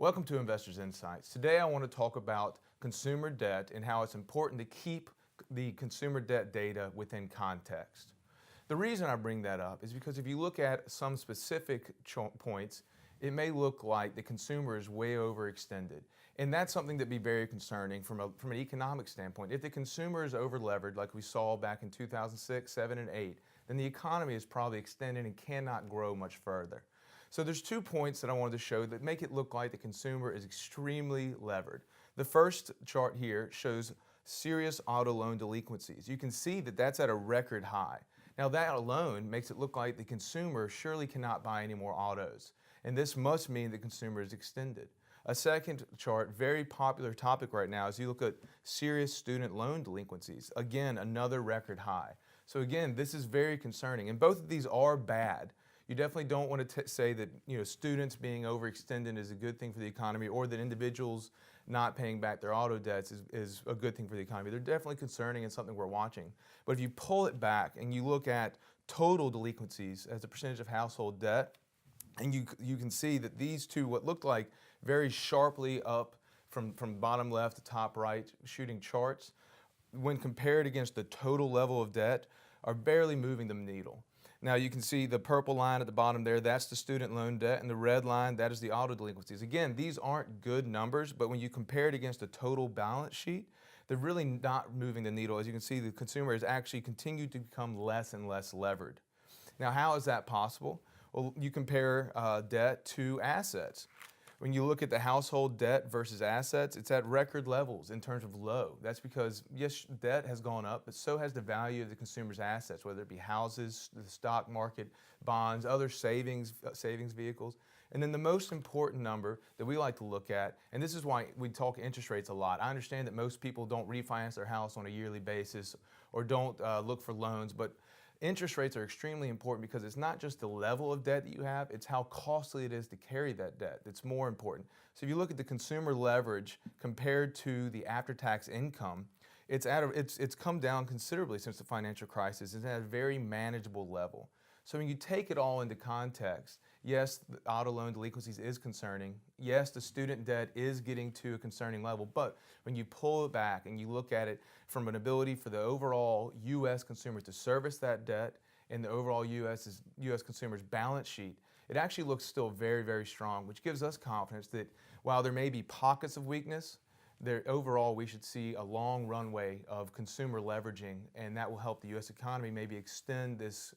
Welcome to Investors Insights. Today I want to talk about consumer debt and how it's important to keep the consumer debt data within context. The reason I bring that up is because if you look at some specific points, it may look like the consumer is way overextended. And that's something that'd be very concerning from an economic standpoint. If the consumer is overleveraged like we saw back in 2006, 7, and 8, then the economy is probably extended and cannot grow much further. So there's 2 points that I wanted to show that make it look like the consumer is extremely levered. The first chart here shows serious auto loan delinquencies. You can see that that's at a record high. Now that alone makes it look like the consumer surely cannot buy any more autos. And this must mean the consumer is extended. A second chart, very popular topic right now, is you look at serious student loan delinquencies. Again, another record high. So again, this is very concerning. And both of these are bad. You definitely don't want to say that students being overextended is a good thing for the economy, or that individuals not paying back their auto debts is a good thing for the economy. They're definitely concerning and something we're watching. But if you pull it back and you look at total delinquencies as a percentage of household debt, and you can see that these two, what looked like very sharply up from bottom left to top right shooting charts, when compared against the total level of debt, are barely moving the needle. Now you can see the purple line at the bottom there, that's the student loan debt, and the red line, that is the auto delinquencies. Again, these aren't good numbers, but when you compare it against the total balance sheet, they're really not moving the needle. As you can see, the consumer has actually continued to become less and less levered. Now, how is that possible? Well, you compare debt to assets. When you look at the household debt versus assets, it's at record levels in terms of low. That's because, yes, debt has gone up, but so has the value of the consumer's assets, whether it be houses, the stock market, bonds, other savings vehicles. And then the most important number that we like to look at, and this is why we talk interest rates a lot. I understand that most people don't refinance their house on a yearly basis or don't look for loans, but interest rates are extremely important because it's not just the level of debt that you have, it's how costly it is to carry that debt that's more important. So if you look at the consumer leverage compared to the after-tax income, it's come down considerably since the financial crisis. It's at a very manageable level. So when you take it all into context, yes, the auto loan delinquencies is concerning. Yes, the student debt is getting to a concerning level, but when you pull it back and you look at it from an ability for the overall U.S. consumer to service that debt and the overall U.S. consumer's balance sheet, it actually looks still very, very strong, which gives us confidence that while there may be pockets of weakness, overall we should see a long runway of consumer leveraging, and that will help the U.S. economy maybe extend this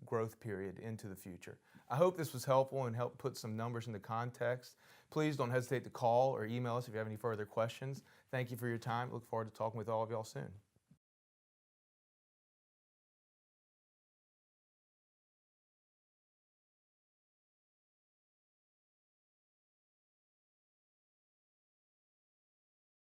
growth period into the future. I hope this was helpful and helped put some numbers into context. Please don't hesitate to call or email us if you have any further questions. Thank you for your time. Look forward to talking with all of y'all soon.